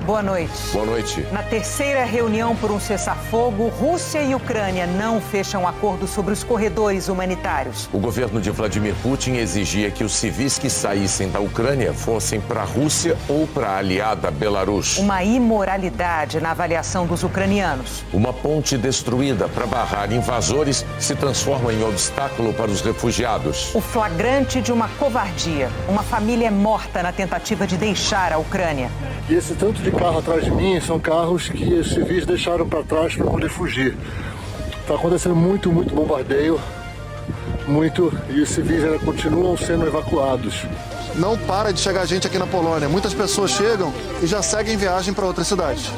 boa noite. Boa noite. Na terceira reunião por um cessar-fogo, Rússia e Ucrânia não fecham acordo sobre os corredores humanitários. O governo de Vladimir Putin exigia que os civis que saíssem da Ucrânia fossem para a Rússia ou para a aliada Belarus. Uma imoralidade na avaliação dos ucranianos. Uma ponte destruída para barrar invasores se transforma em obstáculo para os refugiados. O flagrante de uma covardia. Uma família é morta na tentativa de deixar a Ucrânia. E esse tanto de carro atrás de mim são carros que os civis deixaram para trás para poder fugir. Está acontecendo muito bombardeio, e os civis ainda continuam sendo evacuados. Não para de chegar gente aqui na Polônia. Muitas pessoas chegam e já seguem viagem para outras cidades.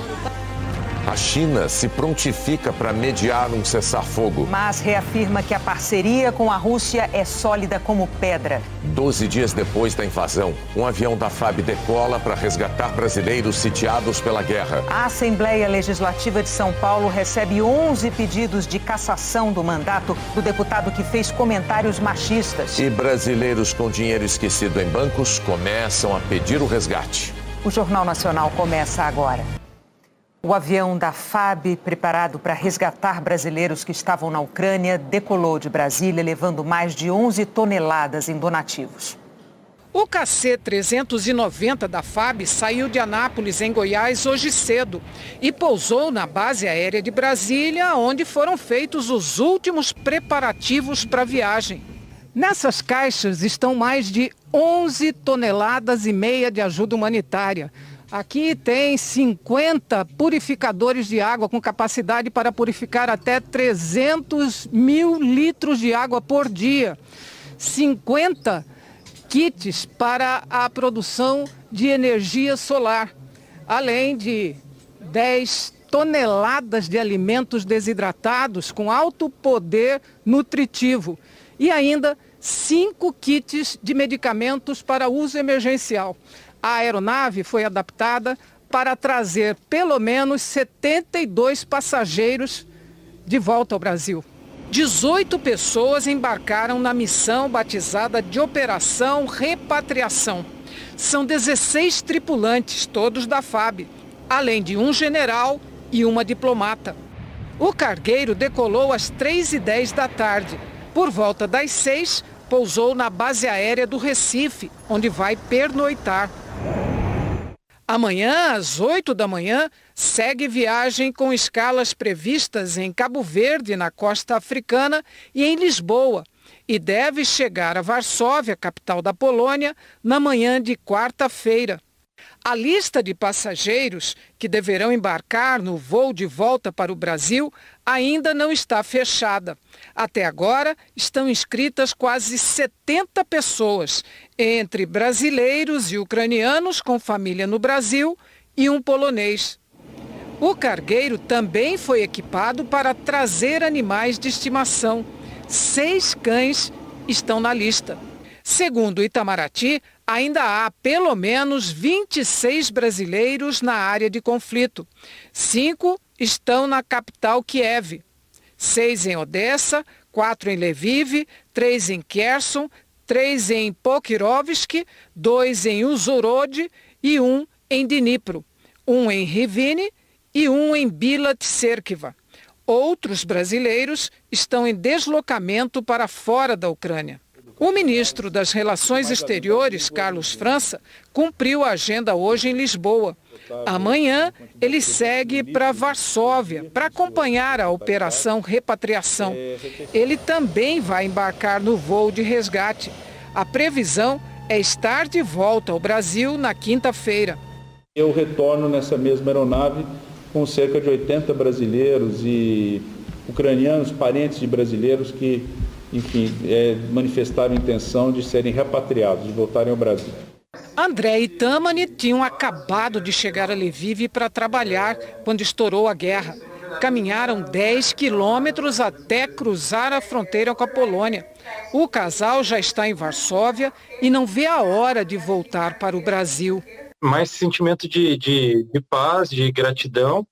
A China se prontifica para mediar um cessar-fogo. Mas reafirma que a parceria com a Rússia é sólida como pedra. 12 dias depois da invasão, um avião da FAB decola para resgatar brasileiros sitiados pela guerra. A Assembleia Legislativa de São Paulo recebe 11 pedidos de cassação do mandato do deputado que fez comentários machistas. E brasileiros com dinheiro esquecido em bancos começam a pedir o resgate. O Jornal Nacional começa agora. O avião da FAB, preparado para resgatar brasileiros que estavam na Ucrânia, decolou de Brasília, levando mais de 11 toneladas em donativos. O KC-390 da FAB saiu de Anápolis, em Goiás, hoje cedo e pousou na base aérea de Brasília, onde foram feitos os últimos preparativos para a viagem. Nessas caixas estão mais de 11 toneladas e meia de ajuda humanitária. Aqui tem 50 purificadores de água com capacidade para purificar até 300 mil litros de água por dia. 50 kits para a produção de energia solar, além de 10 toneladas de alimentos desidratados com alto poder nutritivo e ainda 5 kits de medicamentos para uso emergencial. A aeronave foi adaptada para trazer pelo menos 72 passageiros de volta ao Brasil. 18 pessoas embarcaram na missão batizada de Operação Repatriação. São 16 tripulantes, todos da FAB, além de um general e uma diplomata. O cargueiro decolou às 3h10 da tarde. Por volta das 6h, pousou na base aérea do Recife, onde vai pernoitar. Amanhã, às 8 da manhã, segue viagem com escalas previstas em Cabo Verde, na costa africana, e em Lisboa, e deve chegar a Varsóvia, capital da Polônia, na manhã de quarta-feira. A lista de passageiros que deverão embarcar no voo de volta para o Brasil ainda não está fechada. Até agora, estão inscritas quase 70 pessoas, entre brasileiros e ucranianos com família no Brasil e um polonês. O cargueiro também foi equipado para trazer animais de estimação. 6 cães estão na lista. Segundo Itamaraty, ainda há pelo menos 26 brasileiros na área de conflito. 5 estão na capital Kiev, 6 em Odessa, 4 em Lviv, 3 em Kherson, 3 em Pokrovsk, 2 em Uzhhorod e 1 em Dnipro, 1 em Rivne e 1 em Bila Tserkiva. Outros brasileiros estão em deslocamento para fora da Ucrânia. O ministro das Relações Exteriores, Carlos França, cumpriu a agenda hoje em Lisboa. Amanhã, ele segue para Varsóvia para acompanhar a Operação Repatriação. Ele também vai embarcar no voo de resgate. A previsão é estar de volta ao Brasil na quinta-feira. Eu retorno nessa mesma aeronave com cerca de 80 brasileiros e ucranianos, parentes de brasileiros que manifestaram a intenção de serem repatriados, de voltarem ao Brasil. André e Tamani tinham acabado de chegar a Lviv para trabalhar quando estourou a guerra. Caminharam 10 quilômetros até cruzar a fronteira com a Polônia. O casal já está em Varsóvia e não vê a hora de voltar para o Brasil. Mais sentimento de paz, de gratidão.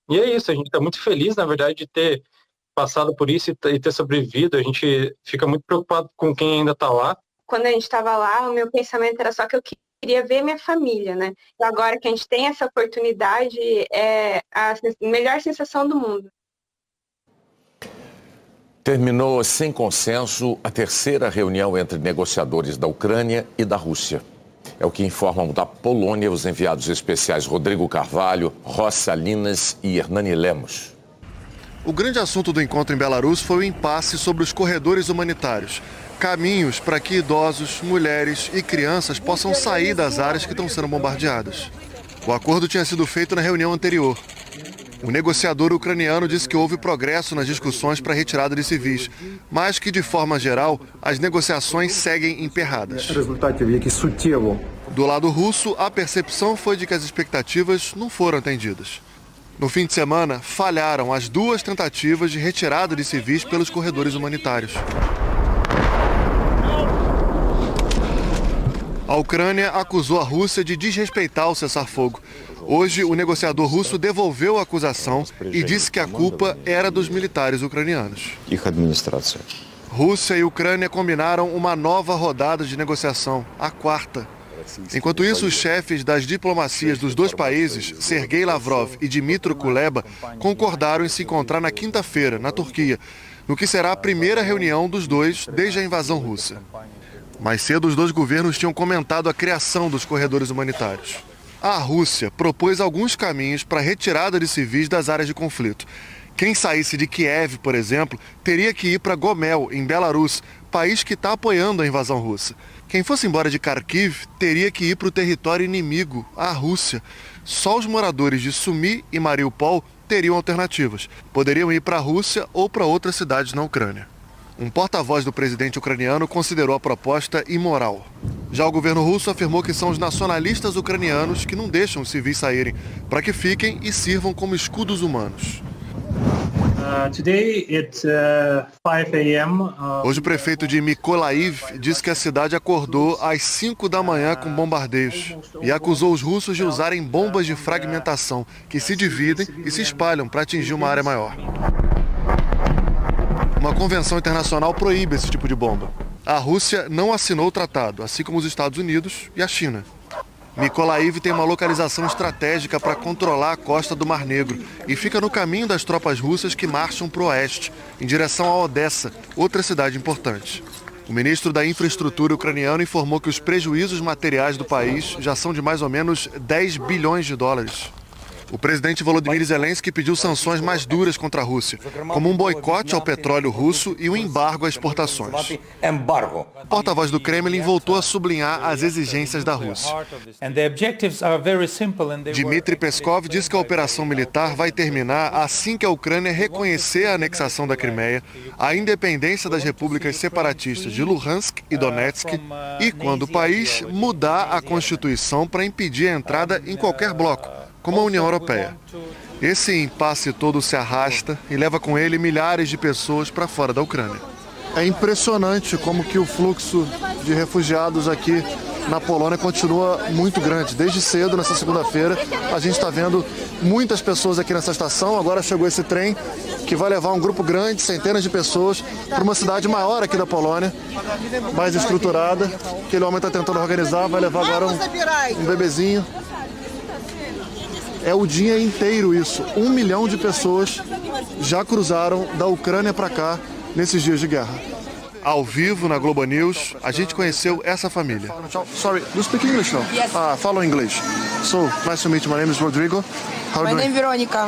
E é isso, a gente está muito feliz, na verdade, de ter passado por isso e ter sobrevivido. A gente fica muito preocupado com quem ainda está lá. Quando a gente estava lá, o meu pensamento era só que eu queria ver minha família, né? E agora que a gente tem essa oportunidade, é a melhor sensação do mundo. Terminou sem consenso a terceira reunião entre negociadores da Ucrânia e da Rússia. É o que informam da Polônia os enviados especiais Rodrigo Carvalho, Ross Salinas e Hernani Lemos. O grande assunto do encontro em Belarus foi o impasse sobre os corredores humanitários. Caminhos para que idosos, mulheres e crianças possam sair das áreas que estão sendo bombardeadas. O acordo tinha sido feito na reunião anterior. O negociador ucraniano disse que houve progresso nas discussões para a retirada de civis, mas que, de forma geral, as negociações seguem emperradas. Do lado russo, a percepção foi de que as expectativas não foram atendidas. No fim de semana, falharam as duas tentativas de retirada de civis pelos corredores humanitários. A Ucrânia acusou a Rússia de desrespeitar o cessar-fogo. Hoje, o negociador russo devolveu a acusação e disse que a culpa era dos militares ucranianos. Rússia e Ucrânia combinaram uma nova rodada de negociação, a quarta. Enquanto isso, os chefes das diplomacias dos dois países, Sergei Lavrov e Dmytro Kuleba, concordaram em se encontrar na quinta-feira, na Turquia, no que será a primeira reunião dos dois desde a invasão russa. Mais cedo, os dois governos tinham comentado a criação dos corredores humanitários. A Rússia propôs alguns caminhos para a retirada de civis das áreas de conflito. Quem saísse de Kiev, por exemplo, teria que ir para Gomel, em Belarus, país que está apoiando a invasão russa. Quem fosse embora de Kharkiv teria que ir para o território inimigo, a Rússia. Só os moradores de Sumy e Mariupol teriam alternativas. Poderiam ir para a Rússia ou para outras cidades na Ucrânia. Um porta-voz do presidente ucraniano considerou a proposta imoral. Já o governo russo afirmou que são os nacionalistas ucranianos que não deixam os civis saírem, para que fiquem e sirvam como escudos humanos. Hoje o prefeito de Mykolaiv disse que a cidade acordou às 5 da manhã com bombardeios e acusou os russos de usarem bombas de fragmentação que se dividem e se espalham para atingir uma área maior. Uma convenção internacional proíbe esse tipo de bomba. A Rússia não assinou o tratado, assim como os Estados Unidos e a China. Mykolaiv tem uma localização estratégica para controlar a costa do Mar Negro e fica no caminho das tropas russas que marcham para o oeste, em direção a Odessa, outra cidade importante. O ministro da Infraestrutura ucraniano informou que os prejuízos materiais do país já são de mais ou menos 10 bilhões de dólares. O presidente Volodymyr Zelensky pediu sanções mais duras contra a Rússia, como um boicote ao petróleo russo e um embargo a exportações. O porta-voz do Kremlin voltou a sublinhar as exigências da Rússia. Dmitry Peskov disse que a operação militar vai terminar assim que a Ucrânia reconhecer a anexação da Crimeia, a independência das repúblicas separatistas de Luhansk e Donetsk e quando o país mudar a Constituição para impedir a entrada em qualquer bloco, como a União Europeia. Esse impasse todo se arrasta e leva com ele milhares de pessoas para fora da Ucrânia. É impressionante como que o fluxo de refugiados aqui na Polônia continua muito grande. Desde cedo, nessa segunda-feira, a gente está vendo muitas pessoas aqui nessa estação. Agora chegou esse trem que vai levar um grupo grande, centenas de pessoas, para uma cidade maior aqui da Polônia, mais estruturada, que aquele homem está tentando organizar, vai levar agora um bebezinho. É o dia inteiro isso. 1 milhão de pessoas já cruzaram da Ucrânia para cá nesses dias de guerra. Ao vivo na Globo News, a gente conheceu essa família. Sorry, do you speak English now? Yes. Follow English. So, nice to meet you. My name is Rodrigo. My name is Veronica.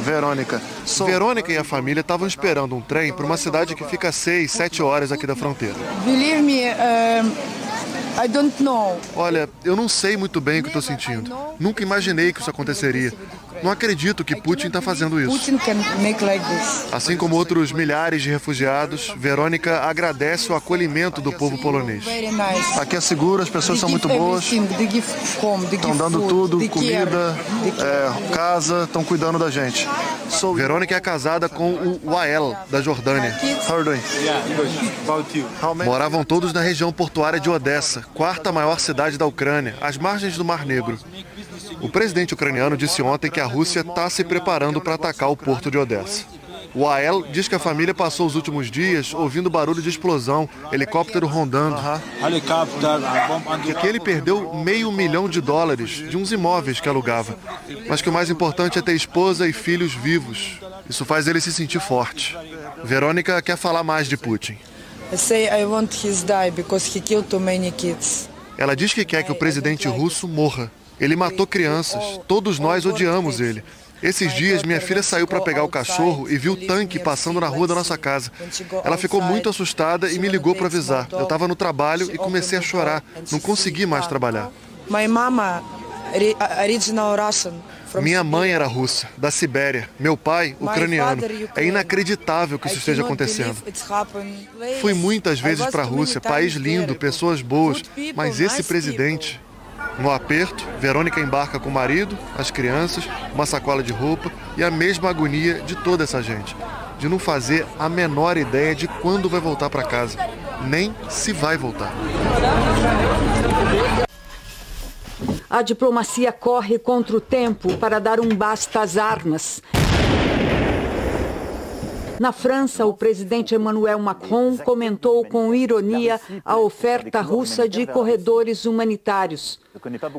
Veronica. So, Verônica e a família estavam esperando um trem para uma cidade que fica a 6, 7 horas aqui da fronteira. Believe me, I don't know. Olha, eu não sei muito bem o que estou sentindo. Nunca imaginei que isso aconteceria. Não acredito que Putin está fazendo isso. Putin can make like this. Assim como outros milhares de refugiados, Verônica agradece o acolhimento do povo polonês. Aqui é seguro, as pessoas são muito boas. Estão dando tudo, comida, casa, estão cuidando da gente. Verônica é casada com o Wael, da Jordânia. How are you doing? Moravam todos na região portuária de Odessa, quarta maior cidade da Ucrânia, às margens do Mar Negro. O presidente ucraniano disse ontem que a Rússia está se preparando para atacar o porto de Odessa. O Ael diz que a família passou os últimos dias ouvindo barulho de explosão, helicóptero rondando. E que ele perdeu $500 mil de uns imóveis que alugava. Mas que o mais importante é ter esposa e filhos vivos. Isso faz ele se sentir forte. Verônica quer falar mais de Putin. Ela diz que quer que o presidente russo morra. Ele matou crianças. Todos nós odiamos ele. Esses dias, minha filha saiu para pegar o cachorro e viu o tanque passando na rua da nossa casa. Ela ficou muito assustada e me ligou para avisar. Eu estava no trabalho e comecei a chorar. Não consegui mais trabalhar. Minha mãe era russa, da Sibéria. Meu pai, ucraniano. É inacreditável que isso esteja acontecendo. Fui muitas vezes para a Rússia, país lindo, pessoas boas. Mas esse presidente... No aperto, Verônica embarca com o marido, as crianças, uma sacola de roupa e a mesma agonia de toda essa gente. De não fazer a menor ideia de quando vai voltar para casa. Nem se vai voltar. A diplomacia corre contra o tempo para dar um basta às armas. Na França, o presidente Emmanuel Macron comentou com ironia a oferta russa de corredores humanitários.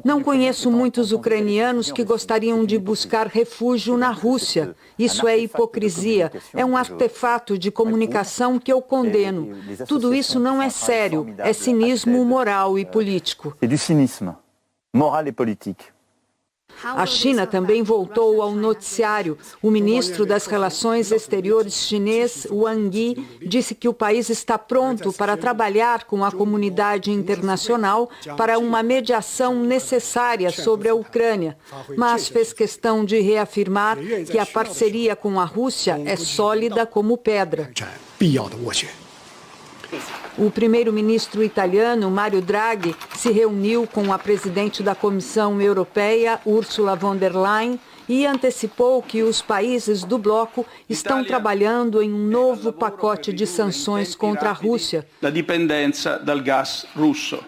Não conheço muitos ucranianos que gostariam de buscar refúgio na Rússia. Isso é hipocrisia. É um artefato de comunicação que eu condeno. Tudo isso não é sério. É cinismo moral e político. É do cinismo moral e político. A China também voltou ao noticiário. O ministro das Relações Exteriores chinês, Wang Yi, disse que o país está pronto para trabalhar com a comunidade internacional para uma mediação necessária sobre a Ucrânia, mas fez questão de reafirmar que a parceria com a Rússia é sólida como pedra. O primeiro-ministro italiano, Mario Draghi, se reuniu com a presidente da Comissão Europeia, Ursula von der Leyen, e antecipou que os países do bloco estão trabalhando em um novo pacote de sanções contra a Rússia. Da dependência do gás russo.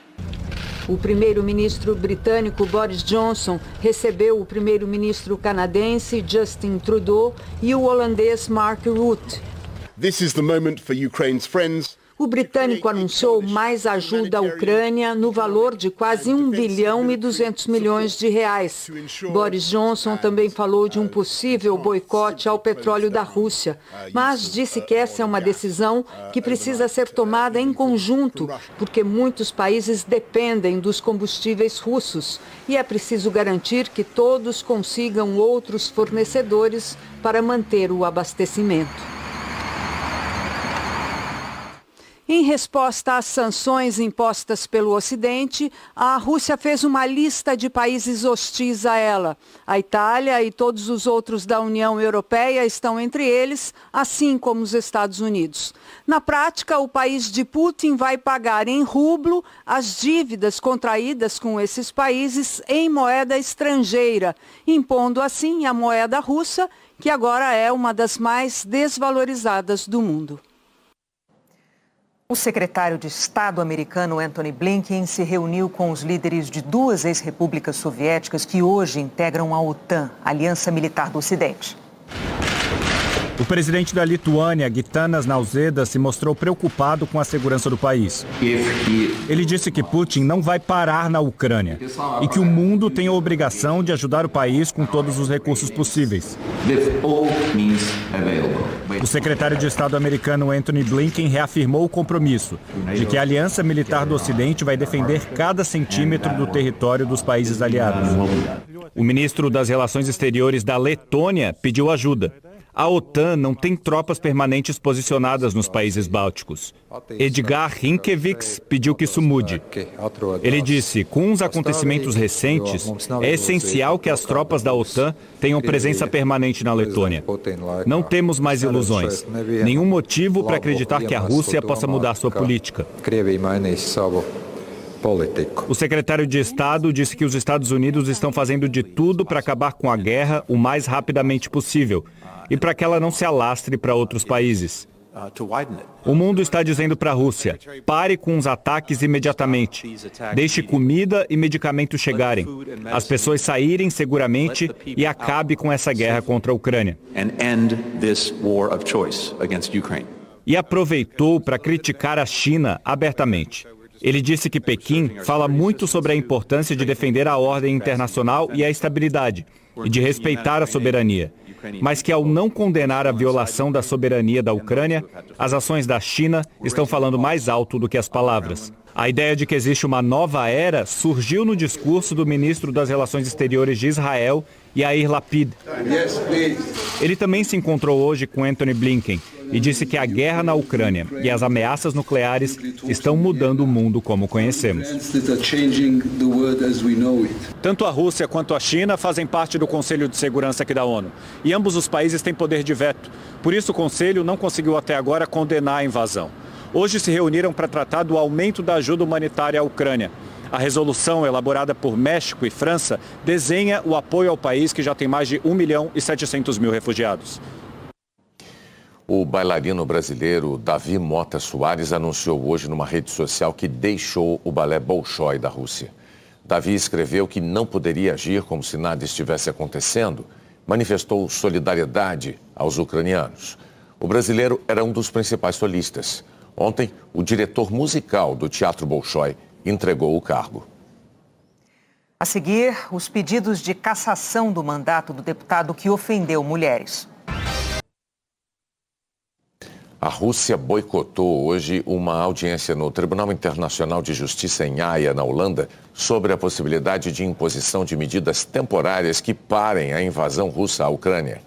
O primeiro-ministro britânico Boris Johnson recebeu o primeiro-ministro canadense Justin Trudeau e o holandês Mark Rutte. This is the moment for Ukraine's friends. O britânico anunciou mais ajuda à Ucrânia no valor de quase R$ 1,2 bilhão. Boris Johnson também falou de um possível boicote ao petróleo da Rússia, mas disse que essa é uma decisão que precisa ser tomada em conjunto, porque muitos países dependem dos combustíveis russos e é preciso garantir que todos consigam outros fornecedores para manter o abastecimento. Em resposta às sanções impostas pelo Ocidente, a Rússia fez uma lista de países hostis a ela. A Itália e todos os outros da União Europeia estão entre eles, assim como os Estados Unidos. Na prática, o país de Putin vai pagar em rublo as dívidas contraídas com esses países em moeda estrangeira, impondo assim a moeda russa, que agora é uma das mais desvalorizadas do mundo. O secretário de Estado americano Antony Blinken se reuniu com os líderes de duas ex-repúblicas soviéticas que hoje integram a OTAN, a Aliança Militar do Ocidente. O presidente da Lituânia, Gitanas Nausėda, se mostrou preocupado com a segurança do país. Ele disse que Putin não vai parar na Ucrânia e que o mundo tem a obrigação de ajudar o país com todos os recursos possíveis. O secretário de Estado americano Antony Blinken reafirmou o compromisso de que a Aliança Militar do Ocidente vai defender cada centímetro do território dos países aliados. O ministro das Relações Exteriores da Letônia pediu ajuda. A OTAN não tem tropas permanentes posicionadas nos países bálticos. Edgar Rinkevics pediu que isso mude. Ele disse, com os acontecimentos recentes, é essencial que as tropas da OTAN tenham presença permanente na Letônia. Não temos mais ilusões. Nenhum motivo para acreditar que a Rússia possa mudar sua política. O secretário de Estado disse que os Estados Unidos estão fazendo de tudo para acabar com a guerra o mais rapidamente possível e para que ela não se alastre para outros países. O mundo está dizendo para a Rússia, pare com os ataques imediatamente. Deixe comida e medicamentos chegarem, as pessoas saírem seguramente e acabe com essa guerra contra a Ucrânia. E aproveitou para criticar a China abertamente. Ele disse que Pequim fala muito sobre a importância de defender a ordem internacional e a estabilidade, e de respeitar a soberania, mas que ao não condenar a violação da soberania da Ucrânia, as ações da China estão falando mais alto do que as palavras. A ideia de que existe uma nova era surgiu no discurso do ministro das Relações Exteriores de Israel, Yair Lapid. Ele também se encontrou hoje com Antony Blinken e disse que a guerra na Ucrânia e as ameaças nucleares estão mudando o mundo como conhecemos. Tanto a Rússia quanto a China fazem parte do Conselho de Segurança aqui da ONU. E ambos os países têm poder de veto. Por isso o Conselho não conseguiu até agora condenar a invasão. Hoje se reuniram para tratar do aumento da ajuda humanitária à Ucrânia. A resolução elaborada por México e França desenha o apoio ao país que já tem mais de 1.700.000 refugiados. O bailarino brasileiro Davi Mota Soares anunciou hoje numa rede social que deixou o balé Bolshoi da Rússia. Davi escreveu que não poderia agir como se nada estivesse acontecendo, manifestou solidariedade aos ucranianos. O brasileiro era um dos principais solistas. Ontem, o diretor musical do Teatro Bolshoi entregou o cargo. A seguir, os pedidos de cassação do mandato do deputado que ofendeu mulheres. A Rússia boicotou hoje uma audiência no Tribunal Internacional de Justiça em Haia, na Holanda, sobre a possibilidade de imposição de medidas temporárias que parem a invasão russa à Ucrânia.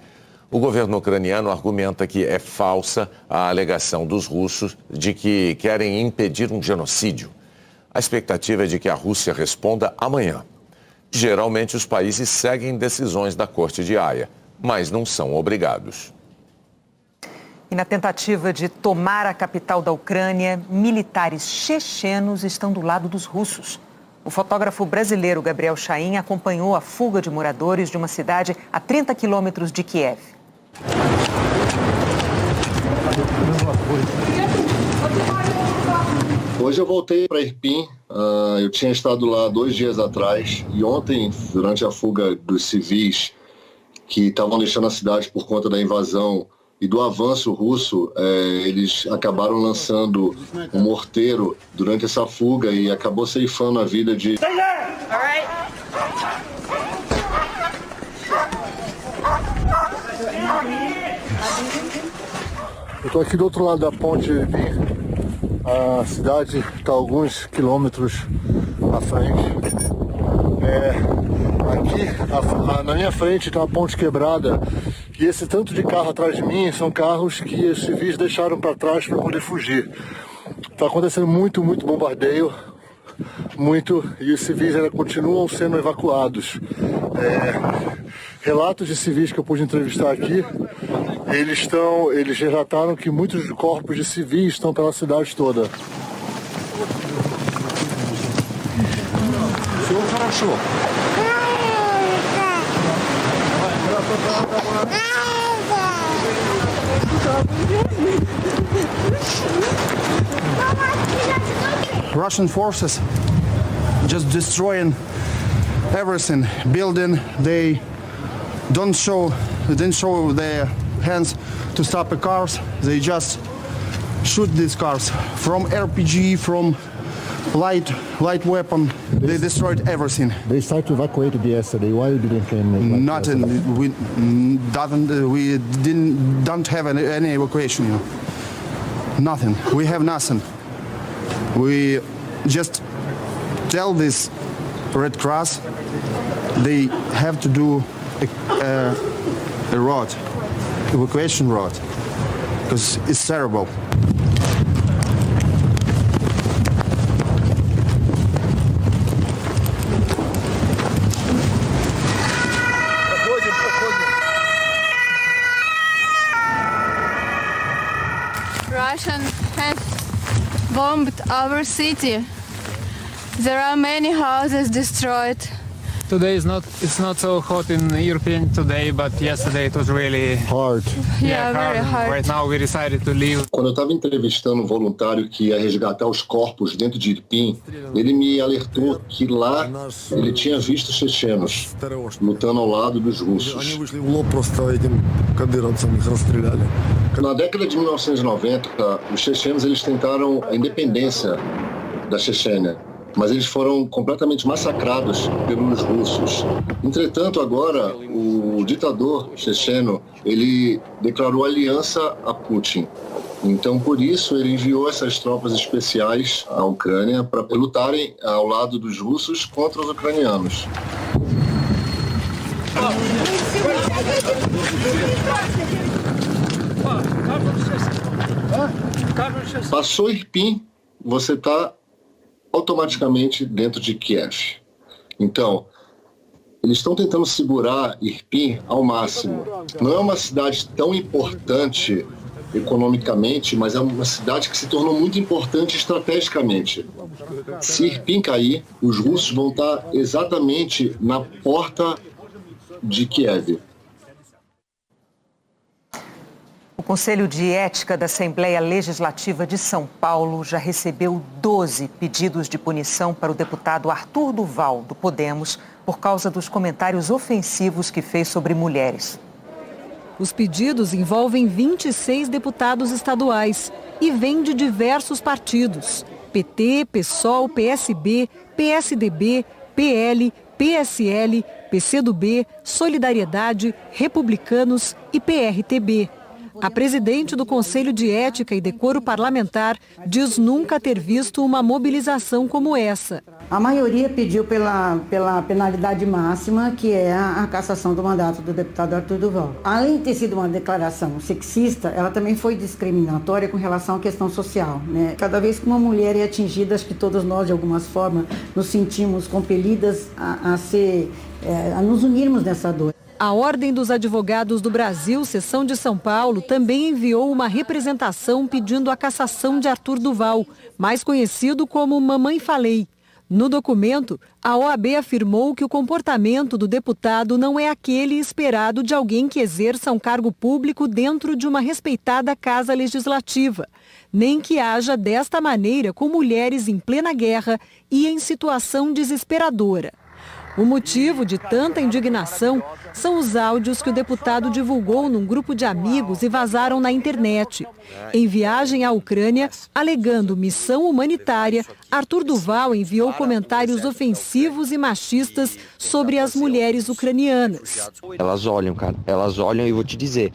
O governo ucraniano argumenta que é falsa a alegação dos russos de que querem impedir um genocídio. A expectativa é de que a Rússia responda amanhã. Geralmente, os países seguem decisões da Corte de Haia, mas não são obrigados. E na tentativa de tomar a capital da Ucrânia, militares chechenos estão do lado dos russos. O fotógrafo brasileiro Gabriel Chaim acompanhou a fuga de moradores de uma cidade a 30 quilômetros de Kiev. Hoje eu voltei para Irpin, eu tinha estado lá 2 dias atrás e ontem, durante a fuga dos civis que estavam deixando a cidade por conta da invasão e do avanço russo, eles acabaram lançando um morteiro durante essa fuga e acabou ceifando a vida de... Eu estou aqui do outro lado da ponte de Irpin. A cidade está a alguns quilômetros à frente. Aqui, na minha frente, está uma ponte quebrada. E esse tanto de carro atrás de mim são carros que os civis deixaram para trás para poder fugir. Está acontecendo muito bombardeio. E os civis ainda continuam sendo evacuados. Relatos de civis que eu pude entrevistar aqui, eles relataram que muitos corpos de civis estão pela cidade toda. Russian forces just destroying everything, building. They didn't show their hands to stop the cars. They just shoot these cars from RPG, from light weapon. They destroyed everything. They started to evacuate yesterday. Why you didn't come? Nothing. We don't have any evacuation. You know. Nothing. We have nothing. We just tell this Red Cross they have to do a road, evacuation road, because it's terrible. Russian has bombed our city. There are many houses destroyed. Today it's not so hot in European today, but yesterday it was really hard. Yeah, very hard. Right now we decided to leave. Quando eu estava entrevistando um voluntário que ia resgatar os corpos dentro de Irpin, ele me alertou que lá ele tinha visto chechenos lutando ao lado dos russos. Na década de 1990, os chechenos eles tentaram a independência da Chechênia, mas eles foram completamente massacrados pelos russos. Entretanto, agora, o ditador checheno, ele declarou aliança a Putin. Então, por isso, ele enviou essas tropas especiais à Ucrânia para lutarem ao lado dos russos contra os ucranianos. Passou Irpin, você está automaticamente dentro de Kiev. Então, eles estão tentando segurar Irpin ao máximo. Não é uma cidade tão importante economicamente, mas é uma cidade que se tornou muito importante estrategicamente. Se Irpin cair, os russos vão estar exatamente na porta de Kiev. O Conselho de Ética da Assembleia Legislativa de São Paulo já recebeu 12 pedidos de punição para o deputado Arthur Duval, do Podemos, por causa dos comentários ofensivos que fez sobre mulheres. Os pedidos envolvem 26 deputados estaduais e vêm de diversos partidos: PT, PSOL, PSB, PSDB, PL, PSL, PCdoB, Solidariedade, Republicanos e PRTB. A presidente do Conselho de Ética e Decoro Parlamentar diz nunca ter visto uma mobilização como essa. A maioria pediu pela penalidade máxima, que é a cassação do mandato do deputado Arthur Duval. Além de ter sido uma declaração sexista, ela também foi discriminatória com relação à questão social, né? Cada vez que uma mulher é atingida, acho que todos nós, de alguma forma, nos sentimos compelidas a nos unirmos nessa dor. A Ordem dos Advogados do Brasil, seção de São Paulo, também enviou uma representação pedindo a cassação de Arthur Duval, mais conhecido como Mamãe Falei. No documento, a OAB afirmou que o comportamento do deputado não é aquele esperado de alguém que exerça um cargo público dentro de uma respeitada casa legislativa, nem que haja desta maneira com mulheres em plena guerra e em situação desesperadora. O motivo de tanta indignação são os áudios que o deputado divulgou num grupo de amigos e vazaram na internet. Em viagem à Ucrânia, alegando missão humanitária, Arthur Duval enviou comentários ofensivos e machistas sobre as mulheres ucranianas. Elas olham, cara. Elas olham e vou te dizer,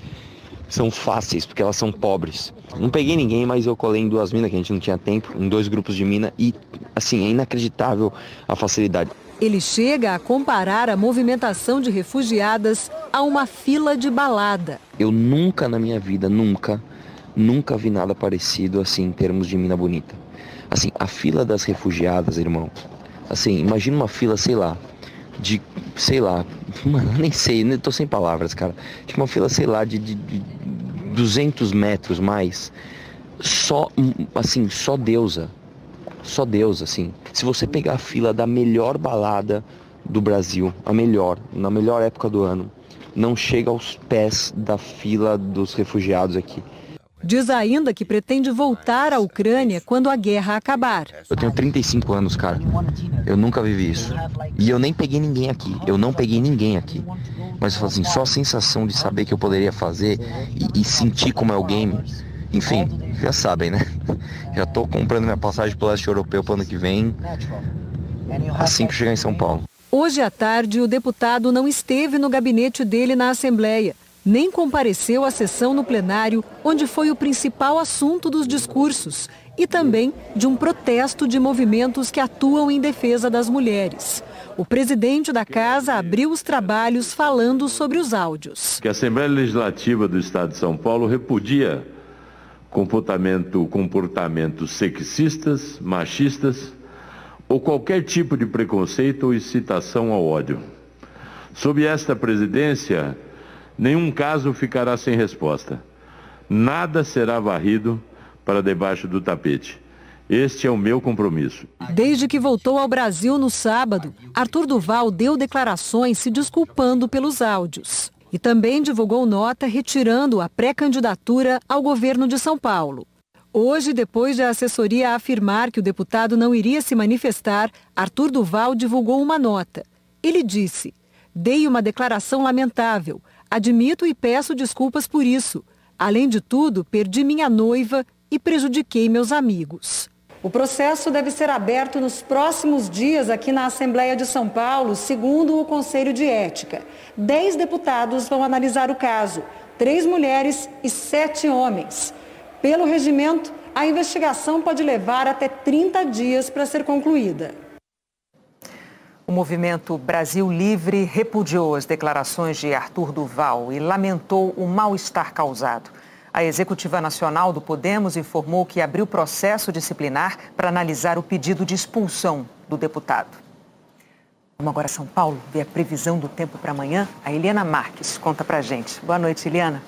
são fáceis, porque elas são pobres. Não peguei ninguém, mas eu colei em 2 minas, que a gente não tinha tempo, em 2 grupos de mina, e, assim, é inacreditável a facilidade. Ele chega a comparar a movimentação de refugiadas a uma fila de balada. Eu nunca na minha vida, nunca vi nada parecido assim em termos de mina bonita. Assim, a fila das refugiadas, irmão. Assim, imagina uma fila, mano, nem sei, tô sem palavras, cara. Tipo uma fila, de 200 metros mais. Só deusa. Só Deus, assim. Se você pegar a fila da melhor balada do Brasil, na melhor época do ano, não chega aos pés da fila dos refugiados aqui. Diz ainda que pretende voltar à Ucrânia quando a guerra acabar. Eu tenho 35 anos, cara. Eu nunca vivi isso. E eu nem peguei ninguém aqui. Mas eu falo assim, só a sensação de saber que eu poderia fazer e sentir como é o game. Enfim, já sabem, né? Já tô comprando minha passagem pro leste europeu pro ano que vem, assim que chegar em São Paulo. Hoje à tarde, o deputado não esteve no gabinete dele na Assembleia, nem compareceu à sessão no plenário, onde foi o principal assunto dos discursos, e também de um protesto de movimentos que atuam em defesa das mulheres. O presidente da casa abriu os trabalhos falando sobre os áudios. Que a Assembleia Legislativa do Estado de São Paulo repudia comportamentos sexistas, machistas ou qualquer tipo de preconceito ou incitação ao ódio. Sob esta presidência, nenhum caso ficará sem resposta. Nada será varrido para debaixo do tapete. Este é o meu compromisso. Desde que voltou ao Brasil no sábado, Arthur Duval deu declarações se desculpando pelos áudios. E também divulgou nota retirando a pré-candidatura ao governo de São Paulo. Hoje, depois de a assessoria afirmar que o deputado não iria se manifestar, Arthur Duval divulgou uma nota. Ele disse: "Dei uma declaração lamentável. Admito e peço desculpas por isso. Além de tudo, perdi minha noiva e prejudiquei meus amigos." O processo deve ser aberto nos próximos dias aqui na Assembleia de São Paulo, segundo o Conselho de Ética. 10 deputados vão analisar o caso, 3 mulheres e 7 homens. Pelo regimento, a investigação pode levar até 30 dias para ser concluída. O movimento Brasil Livre repudiou as declarações de Arthur Duval e lamentou o mal-estar causado. A Executiva Nacional do Podemos informou que abriu processo disciplinar para analisar o pedido de expulsão do deputado. Vamos agora a São Paulo, ver a previsão do tempo para amanhã. A Eliana Marques conta para a gente. Boa noite, Eliana.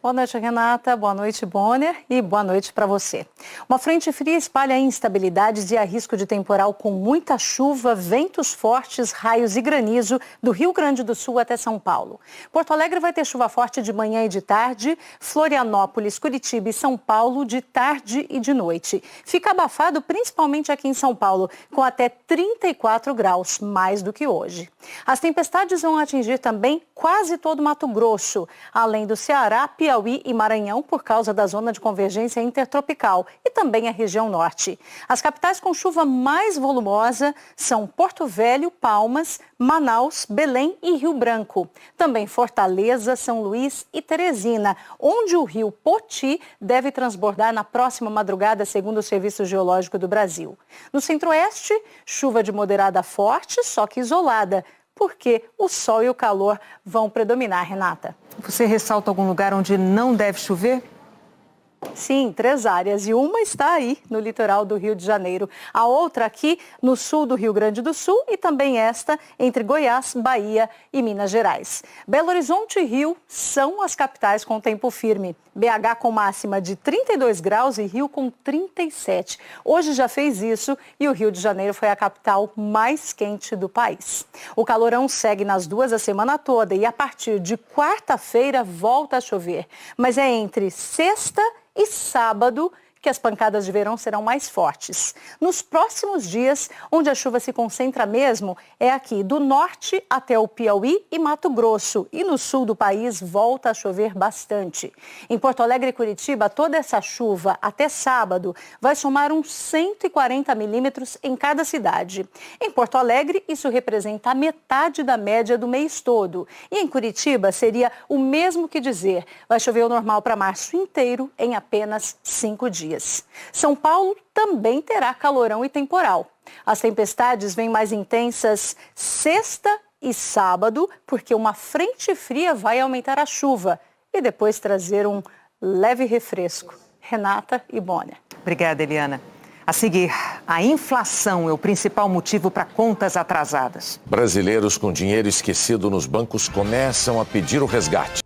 Boa noite, Renata. Boa noite, Bonner. E boa noite para você. Uma frente fria espalha instabilidades e há risco de temporal com muita chuva, ventos fortes, raios e granizo do Rio Grande do Sul até São Paulo. Porto Alegre vai ter chuva forte de manhã e de tarde. Florianópolis, Curitiba e São Paulo de tarde e de noite. Fica abafado principalmente aqui em São Paulo, com até 34 graus, mais do que hoje. As tempestades vão atingir também quase todo o Mato Grosso, além do Ceará, Piauí e Maranhão por causa da zona de convergência intertropical e também a região norte. As capitais com chuva mais volumosa são Porto Velho, Palmas, Manaus, Belém e Rio Branco. Também Fortaleza, São Luís e Teresina, onde o rio Poti deve transbordar na próxima madrugada, segundo o Serviço Geológico do Brasil. No centro-oeste, chuva de moderada a forte, só que isolada, porque o sol e o calor vão predominar, Renata. Você ressalta algum lugar onde não deve chover? Sim, 3 áreas e uma está aí no litoral do Rio de Janeiro. A outra aqui no sul do Rio Grande do Sul e também esta entre Goiás, Bahia e Minas Gerais. Belo Horizonte e Rio são as capitais com tempo firme. BH com máxima de 32 graus e Rio com 37. Hoje já fez isso e o Rio de Janeiro foi a capital mais quente do país. O calorão segue nas 2 a semana toda e a partir de quarta-feira volta a chover. Mas é entre sexta e sábado que as pancadas de verão serão mais fortes. Nos próximos dias, onde a chuva se concentra mesmo, é aqui do norte até o Piauí e Mato Grosso. E no sul do país volta a chover bastante. Em Porto Alegre e Curitiba, toda essa chuva até sábado vai somar uns 140 milímetros em cada cidade. Em Porto Alegre, isso representa a metade da média do mês todo. E em Curitiba, seria o mesmo que dizer, vai chover o normal para março inteiro em apenas 5 dias. São Paulo também terá calorão e temporal. As tempestades vêm mais intensas sexta e sábado, porque uma frente fria vai aumentar a chuva e depois trazer um leve refresco. Renata e Bonner. Obrigada, Eliana. A seguir, a inflação é o principal motivo para contas atrasadas. Brasileiros com dinheiro esquecido nos bancos começam a pedir o resgate.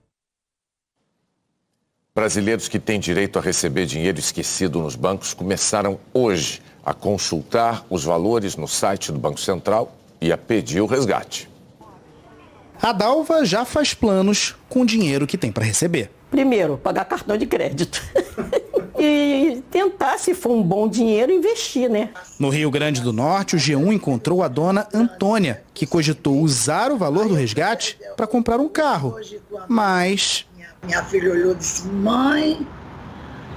Brasileiros que têm direito a receber dinheiro esquecido nos bancos começaram hoje a consultar os valores no site do Banco Central e a pedir o resgate. A Dalva já faz planos com o dinheiro que tem para receber. Primeiro, pagar cartão de crédito. E tentar, se for um bom dinheiro, investir, né? No Rio Grande do Norte, o G1 encontrou a dona Antônia, que cogitou usar o valor do resgate para comprar um carro. Mas minha filha olhou e disse: mãe,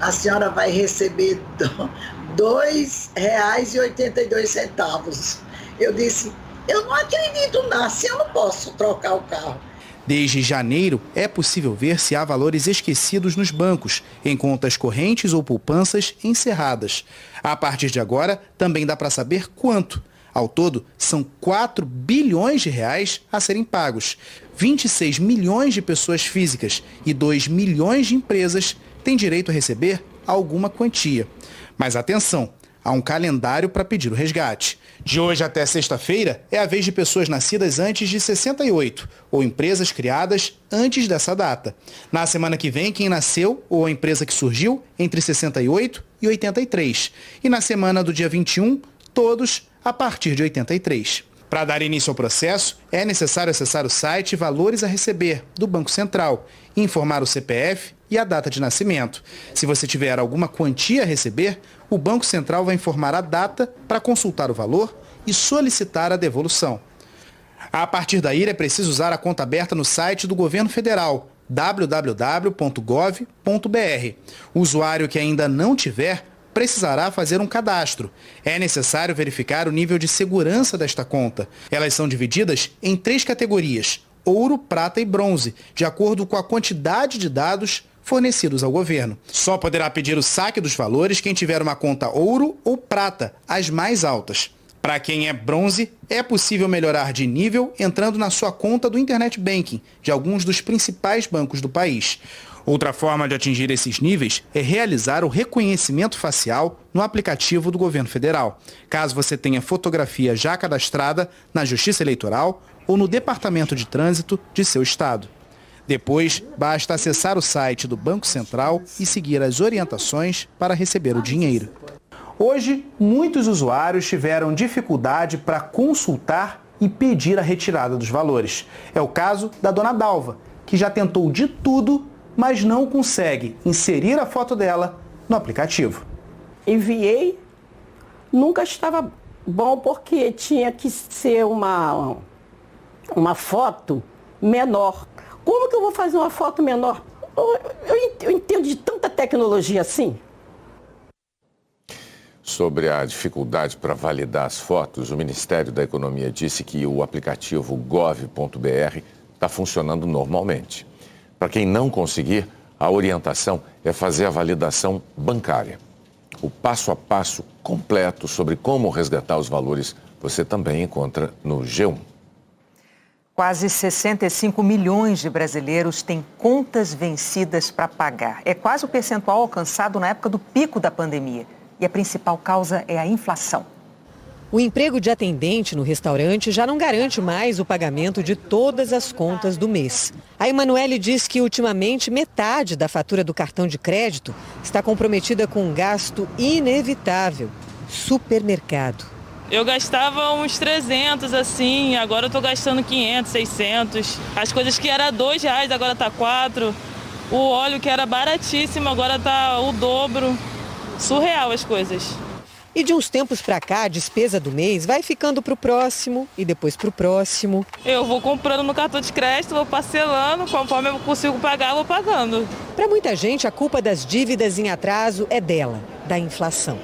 a senhora vai receber R$2,82. Eu disse: eu não acredito não, assim eu não posso trocar o carro. Desde janeiro, é possível ver se há valores esquecidos nos bancos, em contas correntes ou poupanças encerradas. A partir de agora, também dá para saber quanto. Ao todo, são 4 bilhões de reais a serem pagos. 26 milhões de pessoas físicas e 2 milhões de empresas têm direito a receber alguma quantia. Mas atenção, Há um calendário para pedir o resgate. De hoje até sexta-feira, é a vez de pessoas nascidas antes de 68 ou empresas criadas antes dessa data. Na semana que vem, quem nasceu ou a empresa que surgiu entre 68 e 83. E na semana do dia 21, todos a partir de 83. Para dar início ao processo, é necessário acessar o site Valores a Receber, do Banco Central, e informar o CPF e a data de nascimento. Se você tiver alguma quantia a receber, o Banco Central vai informar a data para consultar o valor e solicitar a devolução. A partir daí, é preciso usar a conta aberta no site do Governo Federal, www.gov.br. O usuário que ainda não tiver precisará fazer um cadastro. É necessário verificar o nível de segurança desta conta. Elas são divididas em 3 categorias: ouro, prata e bronze, de acordo com a quantidade de dados fornecidos ao governo. Só poderá pedir o saque dos valores quem tiver uma conta ouro ou prata, as mais altas. Para quem é bronze, é possível melhorar de nível entrando na sua conta do Internet Banking, de alguns dos principais bancos do país. Outra forma de atingir esses níveis é realizar o reconhecimento facial no aplicativo do Governo Federal, caso você tenha fotografia já cadastrada na Justiça Eleitoral ou no Departamento de Trânsito de seu estado. Depois, basta acessar o site do Banco Central e seguir as orientações para receber o dinheiro. Hoje, muitos usuários tiveram dificuldade para consultar e pedir a retirada dos valores. É o caso da dona Dalva, que já tentou de tudo, mas não consegue inserir a foto dela no aplicativo. Enviei, nunca estava bom porque tinha que ser uma foto menor. Como que eu vou fazer uma foto menor? Eu entendo de tanta tecnologia assim. Sobre a dificuldade para validar as fotos, o Ministério da Economia disse que o aplicativo gov.br está funcionando normalmente. Para quem não conseguir, a orientação é fazer a validação bancária. O passo a passo completo sobre como resgatar os valores você também encontra no G1. Quase 65 milhões de brasileiros têm contas vencidas para pagar. É quase o percentual alcançado na época do pico da pandemia. E a principal causa é a inflação. O emprego de atendente no restaurante já não garante mais o pagamento de todas as contas do mês. A Emanuele diz que ultimamente metade da fatura do cartão de crédito está comprometida com um gasto inevitável: supermercado. Eu gastava uns 300 assim, agora eu estou gastando 500, 600. As coisas que era R$2 agora tá 4. O óleo que era baratíssimo agora tá o dobro. Surreal as coisas. E de uns tempos para cá, a despesa do mês vai ficando para o próximo e depois para o próximo. Eu vou comprando no cartão de crédito, vou parcelando, conforme eu consigo pagar, eu vou pagando. Para muita gente, a culpa das dívidas em atraso é dela, da inflação.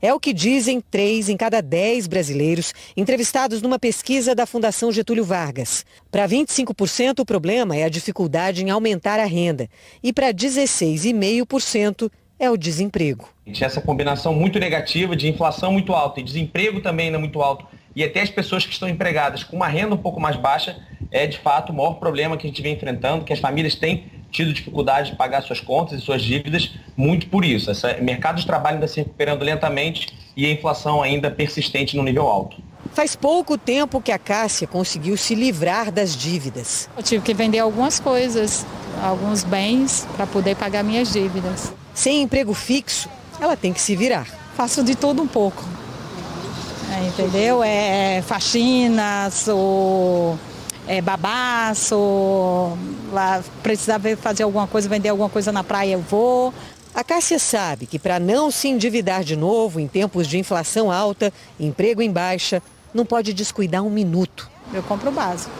É o que dizem 3 em cada 10 brasileiros entrevistados numa pesquisa da Fundação Getúlio Vargas. Para 25%, o problema é a dificuldade em aumentar a renda. E para 16,5%, é o desemprego. Essa combinação muito negativa de inflação muito alta e desemprego também ainda muito alto, e até as pessoas que estão empregadas com uma renda um pouco mais baixa, é de fato o maior problema que a gente vem enfrentando, que as famílias têm tido dificuldade de pagar suas contas e suas dívidas, muito por isso. O mercado de trabalho ainda se recuperando lentamente e a inflação ainda persistente no nível alto. Faz pouco tempo que a Cássia conseguiu se livrar das dívidas. Eu tive que vender algumas coisas, alguns bens, para poder pagar minhas dívidas. Sem emprego fixo, ela tem que se virar. Faço de tudo um pouco. Entendeu? Faxina, sou babá, sou lá, precisar fazer alguma coisa, vender alguma coisa na praia, eu vou. A Cássia sabe que para não se endividar de novo em tempos de inflação alta, emprego em baixa, não pode descuidar um minuto. Eu compro o básico.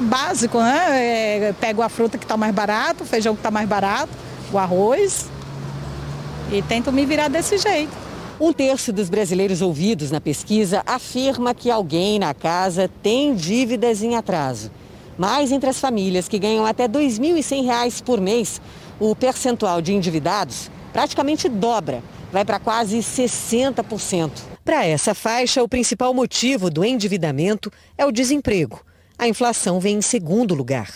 Básico, né? Pego a fruta que está mais barato, o feijão que está mais barato, o arroz e tento me virar desse jeito. 1/3 dos brasileiros ouvidos na pesquisa afirma que alguém na casa tem dívidas em atraso. Mas entre as famílias que ganham até R$ 2.100 por mês, o percentual de endividados praticamente dobra, vai para quase 60%. Para essa faixa, o principal motivo do endividamento é o desemprego. A inflação vem em segundo lugar.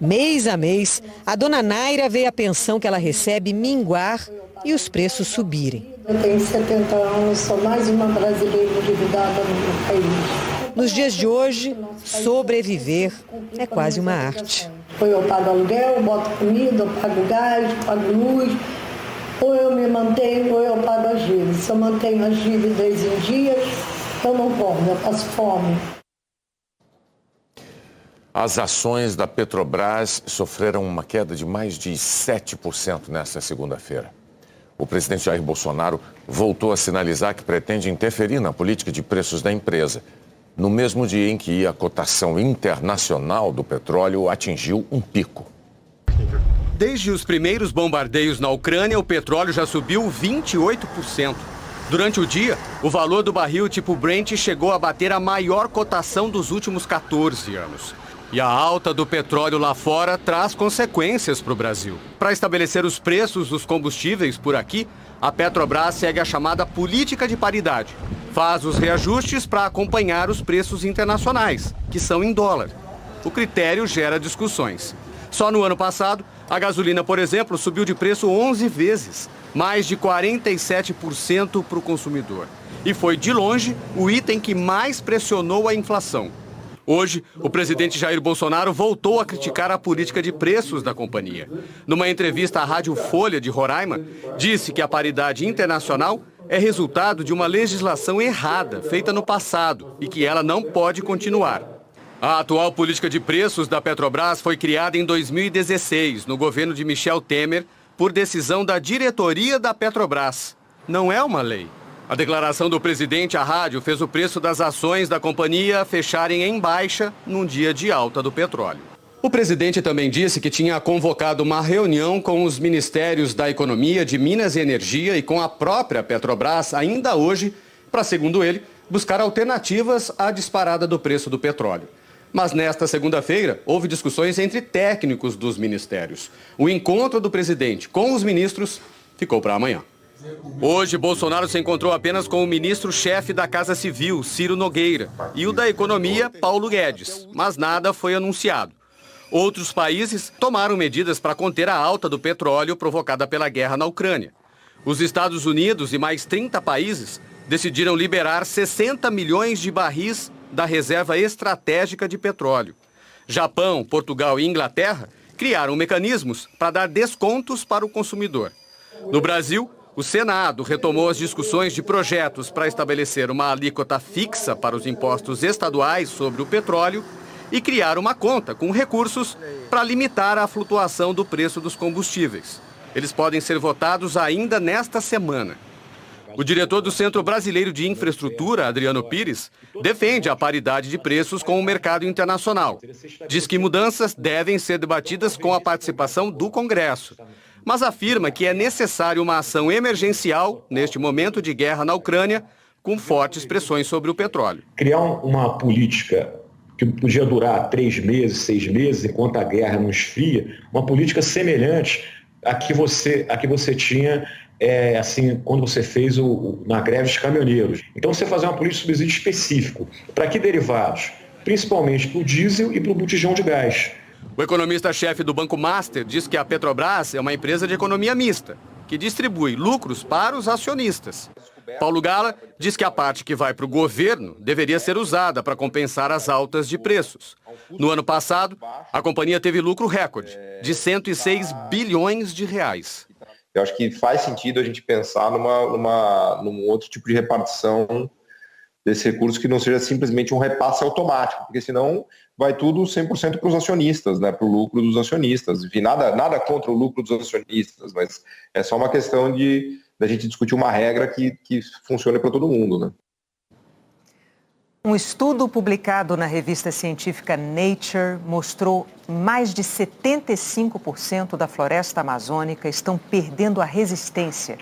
Mês a mês, a dona Naira vê a pensão que ela recebe minguar e os preços subirem. Eu tenho 70 anos, sou mais uma brasileira endividada no meu país. Nos dias de hoje, sobreviver é quase uma arte. Ou eu pago aluguel, boto comida, eu pago gás, pago luz, ou eu me mantenho ou eu pago as dívidas. Se eu mantenho as dívidas em dias, eu não como, eu passo fome. As ações da Petrobras sofreram uma queda de mais de 7% nesta segunda-feira. O presidente Jair Bolsonaro voltou a sinalizar que pretende interferir na política de preços da empresa, no mesmo dia em que a cotação internacional do petróleo atingiu um pico. Desde os primeiros bombardeios na Ucrânia, o petróleo já subiu 28%. Durante o dia, o valor do barril tipo Brent chegou a bater a maior cotação dos últimos 14 anos. E a alta do petróleo lá fora traz consequências para o Brasil. Para estabelecer os preços dos combustíveis por aqui, a Petrobras segue a chamada política de paridade. Faz os reajustes para acompanhar os preços internacionais, que são em dólar. O critério gera discussões. Só no ano passado, a gasolina, por exemplo, subiu de preço 11 vezes, mais de 47% para o consumidor. E foi, de longe, o item que mais pressionou a inflação. Hoje, o presidente Jair Bolsonaro voltou a criticar a política de preços da companhia. Numa entrevista à Rádio Folha de Roraima, disse que a paridade internacional é resultado de uma legislação errada, feita no passado, e que ela não pode continuar. A atual política de preços da Petrobras foi criada em 2016, no governo de Michel Temer, por decisão da diretoria da Petrobras. Não é uma lei. A declaração do presidente à rádio fez o preço das ações da companhia fecharem em baixa num dia de alta do petróleo. O presidente também disse que tinha convocado uma reunião com os ministérios da Economia, de Minas e Energia e com a própria Petrobras ainda hoje, para, segundo ele, buscar alternativas à disparada do preço do petróleo. Mas nesta segunda-feira, houve discussões entre técnicos dos ministérios. O encontro do presidente com os ministros ficou para amanhã. Hoje, Bolsonaro se encontrou apenas com o ministro-chefe da Casa Civil, Ciro Nogueira, e o da Economia, Paulo Guedes, mas nada foi anunciado. Outros países tomaram medidas para conter a alta do petróleo provocada pela guerra na Ucrânia. Os Estados Unidos e mais 30 países decidiram liberar 60 milhões de barris da reserva estratégica de petróleo. Japão, Portugal e Inglaterra criaram mecanismos para dar descontos para o consumidor. No Brasil, o Senado retomou as discussões de projetos para estabelecer uma alíquota fixa para os impostos estaduais sobre o petróleo e criar uma conta com recursos para limitar a flutuação do preço dos combustíveis. Eles podem ser votados ainda nesta semana. O diretor do Centro Brasileiro de Infraestrutura, Adriano Pires, defende a paridade de preços com o mercado internacional. Diz que mudanças devem ser debatidas com a participação do Congresso, mas afirma que é necessário uma ação emergencial neste momento de guerra na Ucrânia, com fortes pressões sobre o petróleo. Criar uma política que podia durar 3 meses, 6 meses, enquanto a guerra não esfria, uma política semelhante à que você tinha assim, quando você fez na greve dos caminhoneiros. Então você fazer uma política de subsídio específico. Para que derivados? Principalmente para o diesel e para o botijão de gás. O economista-chefe do Banco Master diz que a Petrobras é uma empresa de economia mista, que distribui lucros para os acionistas. Paulo Gala diz que a parte que vai para o governo deveria ser usada para compensar as altas de preços. No ano passado, a companhia teve lucro recorde, de 106 bilhões de reais. Eu acho que faz sentido a gente pensar num outro tipo de repartição desse recurso que não seja simplesmente um repasse automático, porque senão vai tudo 100% para os acionistas, né, para o lucro dos acionistas. Enfim, nada contra o lucro dos acionistas, mas é só uma questão da gente discutir uma regra que funcione para todo mundo, né? Um estudo publicado na revista científica Nature mostrou mais de 75% da floresta amazônica estão perdendo a resistência.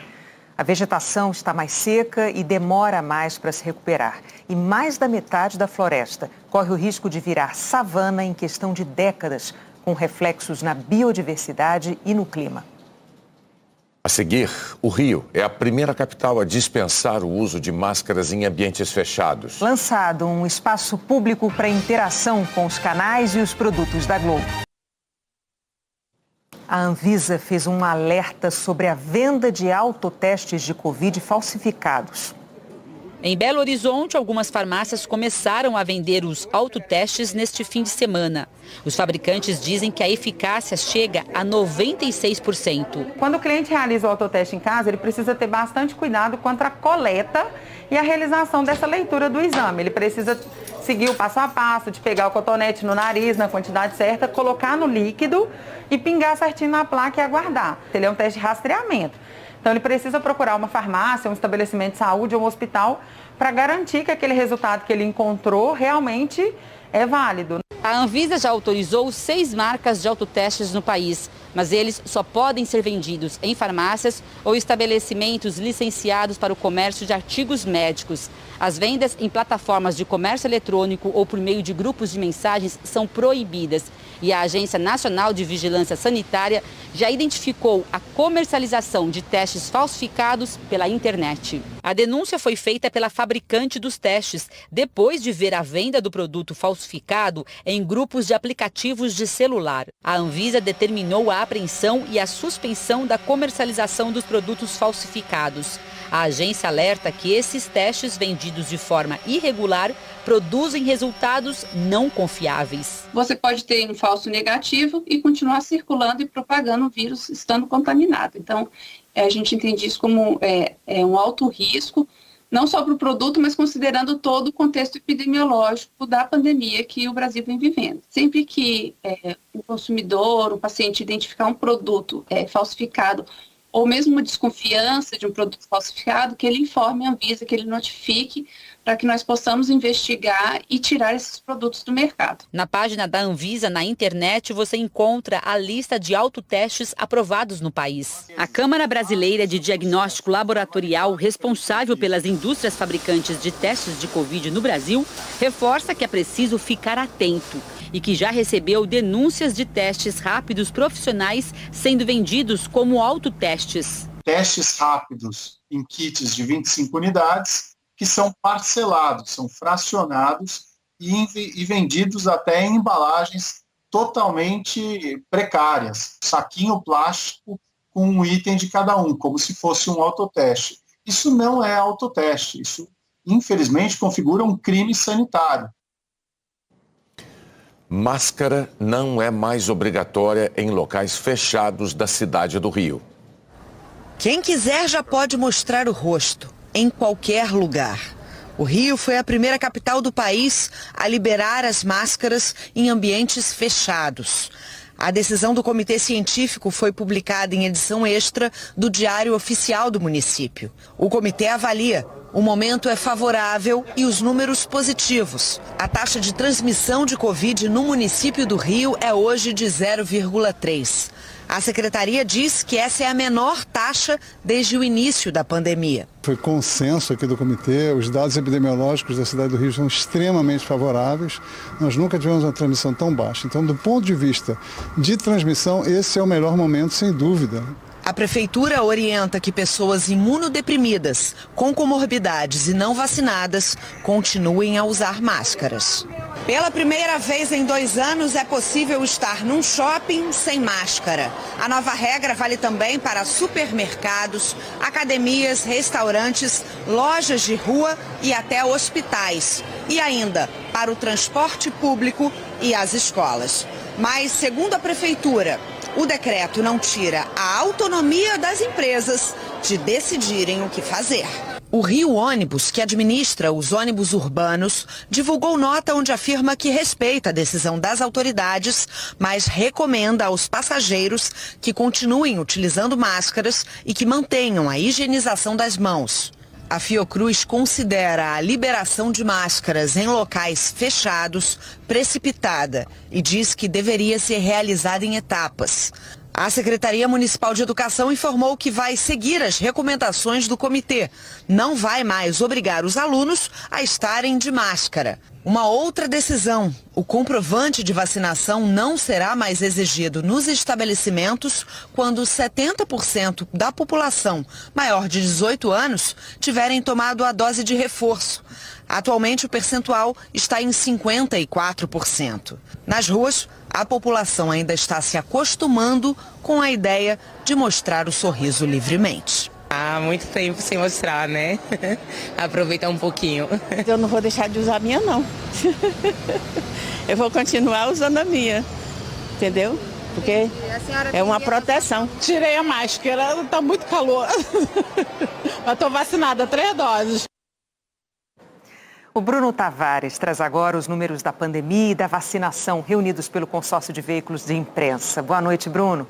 A vegetação está mais seca e demora mais para se recuperar. E mais da metade da floresta corre o risco de virar savana em questão de décadas, com reflexos na biodiversidade e no clima. A seguir, o Rio é a primeira capital a dispensar o uso de máscaras em ambientes fechados. Lançado um espaço público para interação com os canais e os produtos da Globo. A Anvisa fez um alerta sobre a venda de autotestes de Covid falsificados. Em Belo Horizonte, algumas farmácias começaram a vender os autotestes neste fim de semana. Os fabricantes dizem que a eficácia chega a 96%. Quando o cliente realiza o autoteste em casa, ele precisa ter bastante cuidado quanto à coleta e a realização dessa leitura do exame. Ele precisa seguir o passo a passo de pegar o cotonete no nariz, na quantidade certa, colocar no líquido e pingar certinho na placa e aguardar. Ele é um teste de rastreamento. Então, ele precisa procurar uma farmácia, um estabelecimento de saúde ou um hospital para garantir que aquele resultado que ele encontrou realmente é válido. A Anvisa já autorizou 6 marcas de autotestes no país, mas eles só podem ser vendidos em farmácias ou estabelecimentos licenciados para o comércio de artigos médicos. As vendas em plataformas de comércio eletrônico ou por meio de grupos de mensagens são proibidas. E a Agência Nacional de Vigilância Sanitária já identificou a comercialização de testes falsificados pela internet. A denúncia foi feita pela fabricante dos testes, depois de ver a venda do produto falsificado em grupos de aplicativos de celular. A Anvisa determinou a apreensão e a suspensão da comercialização dos produtos falsificados. A agência alerta que esses testes vendidos de forma irregular produzem resultados não confiáveis. Você pode ter um falso negativo e continuar circulando e propagando o vírus estando contaminado. Então, a gente entende isso como um alto risco, não só para o produto, mas considerando todo o contexto epidemiológico da pandemia que o Brasil vem vivendo. Sempre que um consumidor, um paciente identificar um produto falsificado, ou mesmo uma desconfiança de um produto falsificado, que ele informe a Anvisa, que ele notifique, para que nós possamos investigar e tirar esses produtos do mercado. Na página da Anvisa, na internet, você encontra a lista de autotestes aprovados no país. A Câmara Brasileira de Diagnóstico Laboratorial, responsável pelas indústrias fabricantes de testes de Covid no Brasil, reforça que é preciso ficar atento e que já recebeu denúncias de testes rápidos profissionais sendo vendidos como autotestes. Testes rápidos em kits de 25 unidades que são parcelados, são fracionados e vendidos até em embalagens totalmente precárias. Saquinho plástico com um item de cada um, como se fosse um autoteste. Isso não é autoteste, isso infelizmente configura um crime sanitário. Máscara não é mais obrigatória em locais fechados da cidade do Rio. Quem quiser já pode mostrar o rosto, em qualquer lugar. O Rio foi a primeira capital do país a liberar as máscaras em ambientes fechados. A decisão do Comitê Científico foi publicada em edição extra do Diário Oficial do município. O comitê avalia: o momento é favorável e os números positivos. A taxa de transmissão de Covid no município do Rio é hoje de 0,3. A secretaria diz que essa é a menor taxa desde o início da pandemia. Foi consenso aqui do comitê, os dados epidemiológicos da cidade do Rio são extremamente favoráveis. Nós nunca tivemos uma transmissão tão baixa. Então, do ponto de vista de transmissão, esse é o melhor momento, sem dúvida. A prefeitura orienta que pessoas imunodeprimidas, com comorbidades e não vacinadas, continuem a usar máscaras. Pela primeira vez em 2 anos, é possível estar num shopping sem máscara. A nova regra vale também para supermercados, academias, restaurantes, lojas de rua e até hospitais. E ainda para o transporte público e as escolas. Mas, segundo a prefeitura, o decreto não tira a autonomia das empresas de decidirem o que fazer. O Rio Ônibus, que administra os ônibus urbanos, divulgou nota onde afirma que respeita a decisão das autoridades, mas recomenda aos passageiros que continuem utilizando máscaras e que mantenham a higienização das mãos. A Fiocruz considera a liberação de máscaras em locais fechados precipitada e diz que deveria ser realizada em etapas. A Secretaria Municipal de Educação informou que vai seguir as recomendações do comitê. Não vai mais obrigar os alunos a estarem de máscara. Uma outra decisão: o comprovante de vacinação não será mais exigido nos estabelecimentos quando 70% da população maior de 18 anos tiverem tomado a dose de reforço. Atualmente, o percentual está em 54%. Nas ruas, a população ainda está se acostumando com a ideia de mostrar o sorriso livremente. Há muito tempo sem mostrar, né? Aproveitar um pouquinho. Eu não vou deixar de usar a minha, não. Eu vou continuar usando a minha, entendeu? Porque é uma proteção. Tirei a máscara, está muito calor. Mas estou vacinada, 3 doses. O Bruno Tavares traz agora os números da pandemia e da vacinação reunidos pelo consórcio de veículos de imprensa. Boa noite, Bruno.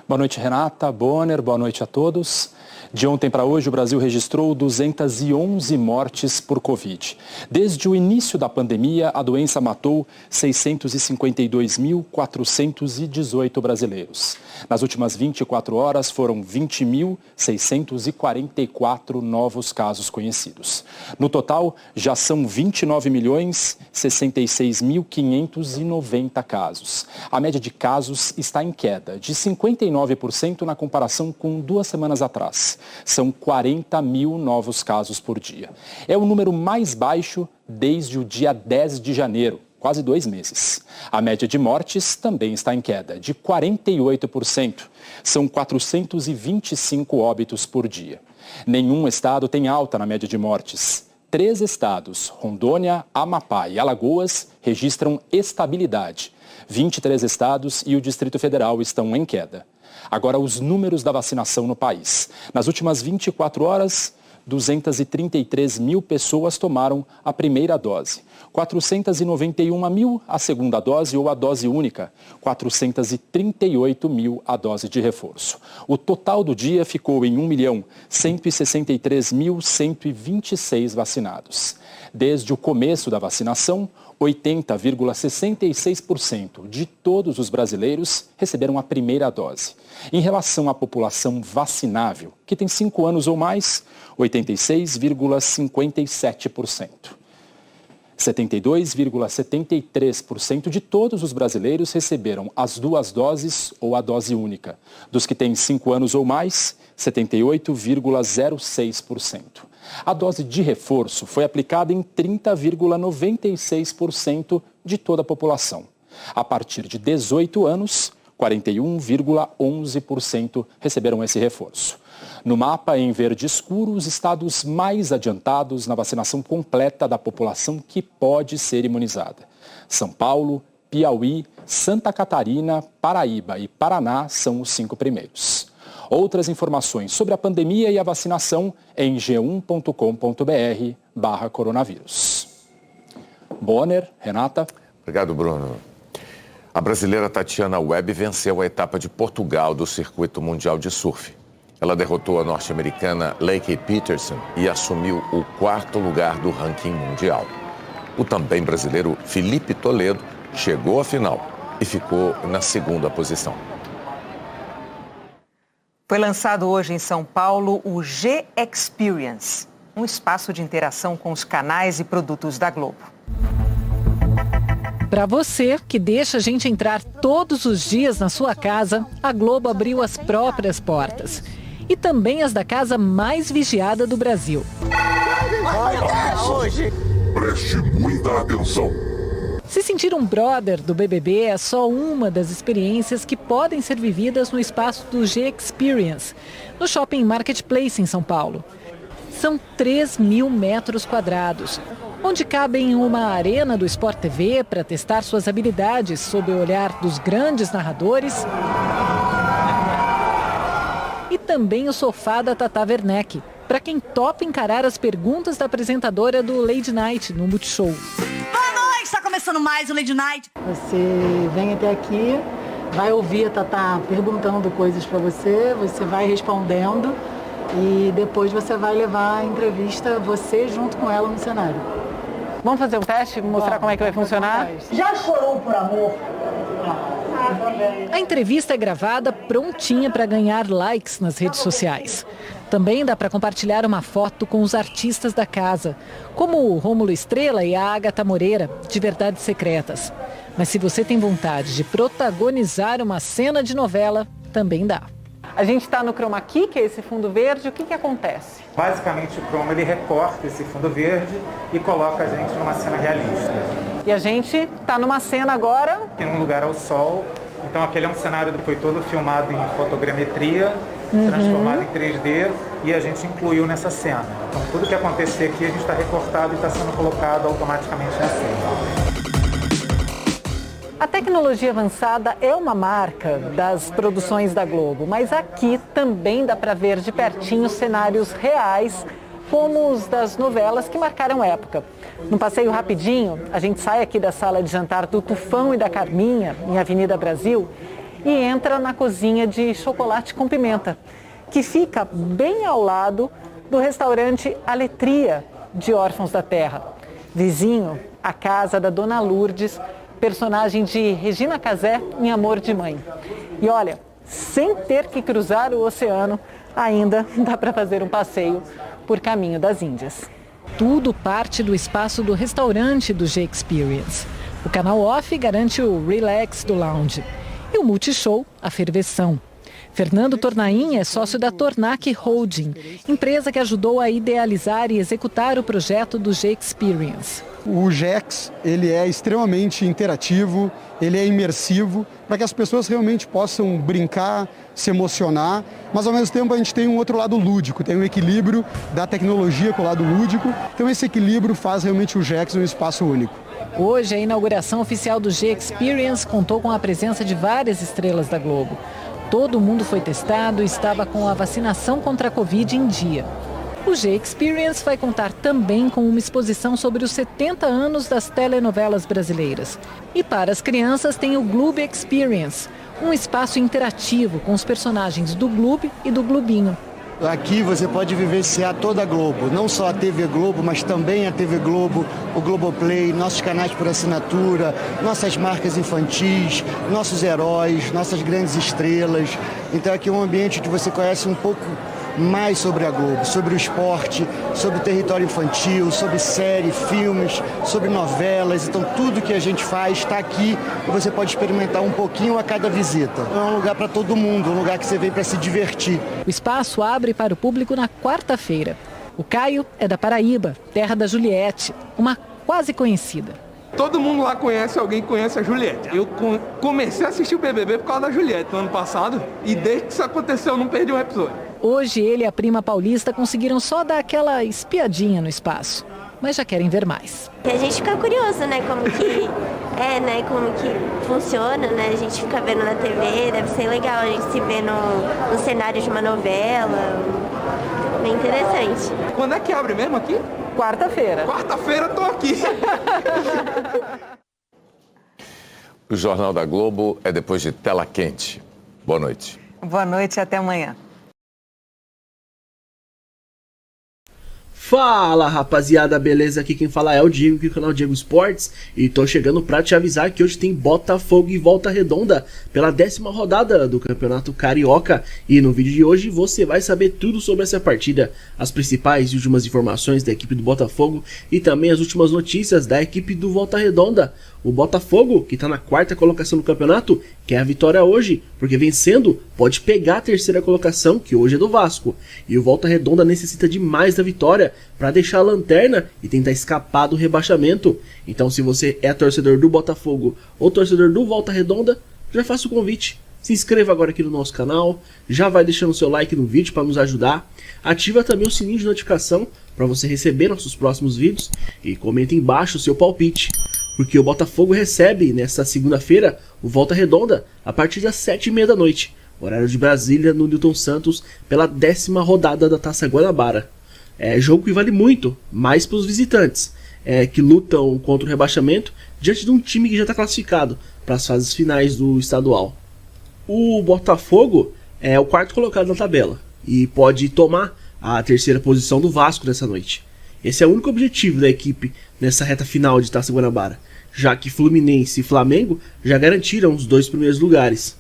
Boa noite, Renata, Bonner, boa noite a todos. De ontem para hoje, o Brasil registrou 211 mortes por Covid. Desde o início da pandemia, a doença matou 652.418 brasileiros. Nas últimas 24 horas, foram 20.644 novos casos conhecidos. No total, já são 29.066.590 casos. A média de casos está em queda, de 59% na comparação com 2 semanas atrás. São 40 mil novos casos por dia. É o número mais baixo desde o dia 10 de janeiro, quase 2 meses. A média de mortes também está em queda, de 48%. São 425 óbitos por dia. Nenhum estado tem alta na média de mortes. 3 estados, Rondônia, Amapá e Alagoas, registram estabilidade. 23 estados e o Distrito Federal estão em queda. Agora, os números da vacinação no país. Nas últimas 24 horas, 233 mil pessoas tomaram a primeira dose. 491 mil a segunda dose ou a dose única. 438 mil a dose de reforço. O total do dia ficou em 1.163.126 vacinados. Desde o começo da vacinação, 80,66% de todos os brasileiros receberam a primeira dose. Em relação à população vacinável, que tem 5 anos ou mais, 86,57%. 72,73% de todos os brasileiros receberam as 2 doses ou a dose única. Dos que têm 5 anos ou mais, 78,06%. A dose de reforço foi aplicada em 30,96% de toda a população. A partir de 18 anos, 41,11% receberam esse reforço. No mapa, em verde escuro, os estados mais adiantados na vacinação completa da população que pode ser imunizada. São Paulo, Piauí, Santa Catarina, Paraíba e Paraná são os 5 primeiros. Outras informações sobre a pandemia e a vacinação em g1.com.br/coronavírus. Bonner, Renata. Obrigado, Bruno. A brasileira Tatiana Webb venceu a etapa de Portugal do Circuito Mundial de Surf. Ela derrotou a norte-americana Laike Peterson e assumiu o 4º lugar do ranking mundial. O também brasileiro Felipe Toledo chegou à final e ficou na 2ª posição. Foi lançado hoje em São Paulo o G-Experience, um espaço de interação com os canais e produtos da Globo. Para você que deixa a gente entrar todos os dias na sua casa, a Globo abriu as próprias portas. E também as da casa mais vigiada do Brasil. Preste muita atenção. Se sentir um brother do BBB é só uma das experiências que podem ser vividas no espaço do G-Experience, no Shopping Marketplace em São Paulo. São 3.000 metros quadrados, onde cabem uma arena do Sport TV para testar suas habilidades sob o olhar dos grandes narradores e também o sofá da Tata Werneck, para quem topa encarar as perguntas da apresentadora do Lady Night no Multishow. Está começando mais o Lady Night. Você vem até aqui, vai ouvir a Tatá perguntando coisas para você, você vai respondendo e depois você vai levar a entrevista você junto com ela no cenário. Vamos fazer um teste, mostrar como é que vai funcionar? Já chorou por amor? A entrevista é gravada prontinha para ganhar likes nas redes sociais. Também dá para compartilhar uma foto com os artistas da casa, como o Rômulo Estrela e a Agatha Moreira, de Verdades Secretas. Mas se você tem vontade de protagonizar uma cena de novela, também dá. A gente está no chroma key, que é esse fundo verde, o que acontece? Basicamente o chroma ele recorta esse fundo verde e coloca a gente numa cena realista. E a gente está numa cena agora... Em um lugar ao sol, então aquele é um cenário que foi todo filmado em fotogrametria, transformado em 3D e a gente incluiu nessa cena. Então tudo que acontecer aqui a gente está recortado e está sendo colocado automaticamente na cena. A tecnologia avançada é uma marca das produções da Globo, mas aqui também dá para ver de pertinho cenários reais, como os das novelas que marcaram época. Num passeio rapidinho, a gente sai aqui da sala de jantar do Tufão e da Carminha, em Avenida Brasil, e entra na cozinha de chocolate com pimenta, que fica bem ao lado do restaurante Aletria, de Órfãos da Terra. Vizinho, a casa da Dona Lourdes, personagem de Regina Casé em Amor de Mãe. E olha, sem ter que cruzar o oceano, ainda dá para fazer um passeio por Caminho das Índias. Tudo parte do espaço do restaurante do G-Experience. O canal Off garante o Relax do Lounge e o Multishow, a Ferveção. Fernando Tornaim é sócio da Tornac Holding, empresa que ajudou a idealizar e executar o projeto do G-Experience. O GEX, ele é extremamente interativo, ele é imersivo, para que as pessoas realmente possam brincar, se emocionar, mas ao mesmo tempo a gente tem um outro lado lúdico, tem um equilíbrio da tecnologia com o lado lúdico, então esse equilíbrio faz realmente o GEX um espaço único. Hoje, a inauguração oficial do G-Experience contou com a presença de várias estrelas da Globo. Todo mundo foi testado e estava com a vacinação contra a Covid em dia. O G-Experience vai contar também com uma exposição sobre os 70 anos das telenovelas brasileiras. E para as crianças tem o Gloob Experience, um espaço interativo com os personagens do Gloob e do Globinho. Aqui você pode vivenciar toda a Globo, não só a TV Globo, mas também a TV Globo, o Globoplay, nossos canais por assinatura, nossas marcas infantis, nossos heróis, nossas grandes estrelas. Então aqui é um ambiente onde você conhece um pouco mais sobre a Globo, sobre o esporte, sobre o território infantil, sobre série, filmes, sobre novelas. Então tudo que a gente faz está aqui e você pode experimentar um pouquinho a cada visita. É um lugar para todo mundo, um lugar que você vem para se divertir. O espaço abre para o público na quarta-feira. O Caio é da Paraíba, terra da Juliette, uma quase conhecida. Todo mundo lá conhece alguém que conhece a Juliette. Eu comecei a assistir o BBB por causa da Juliette no ano passado e desde que isso aconteceu eu não perdi um episódio. Hoje ele e a prima paulista conseguiram só dar aquela espiadinha no espaço, mas já querem ver mais. A gente fica curioso, né, como que como que funciona, né, a gente fica vendo na TV, deve ser legal a gente se ver no cenário de uma novela, bem interessante. Quando é que abre mesmo aqui? Quarta-feira. Quarta-feira eu tô aqui. O Jornal da Globo é depois de Tela Quente. Boa noite. Boa noite e até amanhã. Fala rapaziada, beleza? Aqui quem fala é o Diego, aqui do canal Diego Esportes. E tô chegando pra te avisar que hoje tem Botafogo e Volta Redonda pela 10ª rodada do Campeonato Carioca. E no vídeo de hoje você vai saber tudo sobre essa partida, as principais e últimas informações da equipe do Botafogo e também as últimas notícias da equipe do Volta Redonda. O Botafogo, que está na 4ª colocação do campeonato, quer a vitória hoje, porque vencendo pode pegar a 3ª colocação, que hoje é do Vasco. E o Volta Redonda necessita demais da vitória para deixar a lanterna e tentar escapar do rebaixamento. Então se você é torcedor do Botafogo ou torcedor do Volta Redonda, já faça o convite. Se inscreva agora aqui no nosso canal, já vai deixando o seu like no vídeo para nos ajudar. Ativa também o sininho de notificação para você receber nossos próximos vídeos e comenta embaixo o seu palpite. Porque o Botafogo recebe nesta segunda-feira o Volta Redonda a partir das 7h30 da noite, horário de Brasília, no Newton Santos, pela 10ª rodada da Taça Guanabara. É jogo que vale muito, mais para os visitantes, que lutam contra o rebaixamento diante de um time que já está classificado para as fases finais do estadual. O Botafogo é o 4º colocado na tabela e pode tomar a 3ª posição do Vasco nessa noite. Esse é o único objetivo da equipe nessa reta final de Taça Guanabara, já que Fluminense e Flamengo já garantiram os 2 primeiros lugares.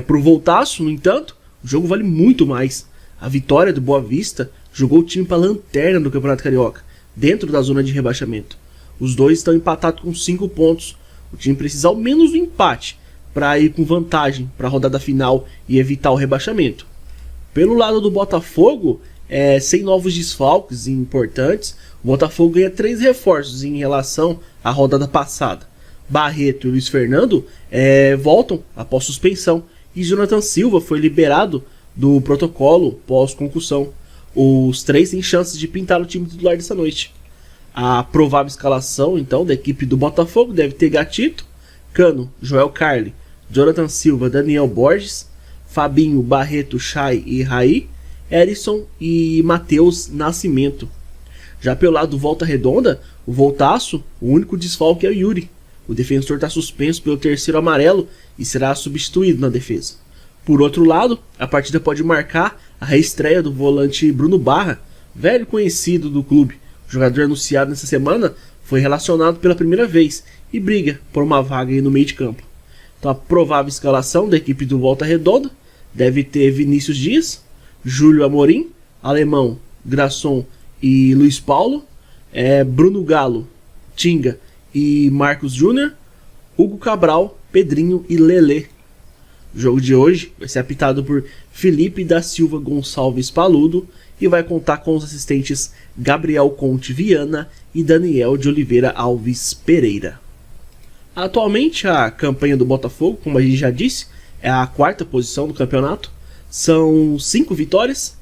Pro Voltaço, no entanto, o jogo vale muito mais. A vitória do Boa Vista jogou o time para a lanterna do Campeonato Carioca, dentro da zona de rebaixamento. Os dois estão empatados com 5 pontos. O time precisa ao menos do empate para ir com vantagem para a rodada final e evitar o rebaixamento. Pelo lado do Botafogo, sem novos desfalques importantes, o Botafogo ganha 3 reforços em relação à rodada passada. Barreto e Luiz Fernando voltam após suspensão e Jonathan Silva foi liberado do protocolo pós-concussão. Os 3 têm chances de pintar o time titular dessa noite. A provável escalação, então, da equipe do Botafogo deve ter Gatito, Cano, Joel Carli, Jonathan Silva, Daniel Borges, Fabinho, Barreto, Chay e Raí, Erisson e Matheus Nascimento. Já pelo lado do Volta Redonda, o Voltaço, o único desfalque é o Yuri. O defensor está suspenso pelo 3º amarelo e será substituído na defesa. Por outro lado, a partida pode marcar a reestreia do volante Bruno Barra, velho conhecido do clube. O jogador anunciado nessa semana foi relacionado pela primeira vez e briga por uma vaga aí no meio de campo. Então a provável escalação da equipe do Volta Redonda deve ter Vinícius Dias, Júlio Amorim, Alemão, Grasson e Luiz Paulo, Bruno Galo, Tinga e Marcos Júnior, Hugo Cabral, Pedrinho e Lelê. O jogo de hoje vai ser apitado por Felipe da Silva Gonçalves Paludo e vai contar com os assistentes Gabriel Conte Viana e Daniel de Oliveira Alves Pereira. Atualmente a campanha do Botafogo, como a gente já disse, é a 4ª posição do campeonato. São 5 vitórias,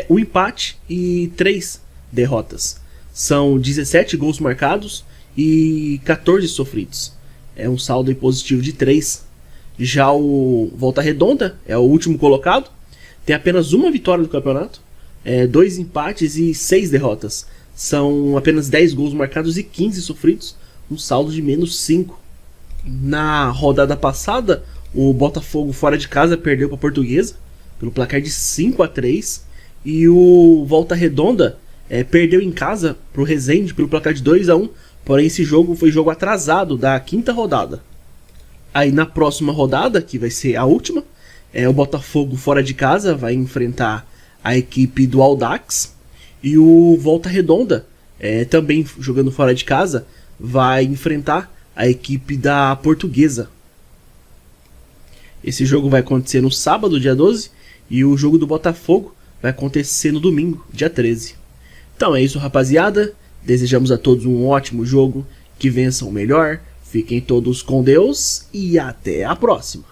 1 empate e 3 derrotas. São 17 gols marcados e 14 sofridos. É um saldo positivo de 3. Já o Volta Redonda é o último colocado. Tem apenas 1 vitória no campeonato, 2 empates e 6 derrotas. São apenas 10 gols marcados e 15 sofridos. Um saldo de menos 5. Na rodada passada, o Botafogo fora de casa perdeu para a Portuguesa pelo placar de 5-3. E o Volta Redonda perdeu em casa para o Resende pelo placar de 2-1. Porém, esse jogo foi jogo atrasado da 5ª rodada. Aí na próxima rodada, que vai ser a última, o Botafogo fora de casa vai enfrentar a equipe do Audax. E o Volta Redonda, também jogando fora de casa, vai enfrentar a equipe da Portuguesa. Esse jogo vai acontecer no sábado, dia 12, e o jogo do Botafogo vai acontecer no domingo, dia 13. Então é isso, rapaziada. Desejamos a todos um ótimo jogo, que vençam o melhor, fiquem todos com Deus e até a próxima.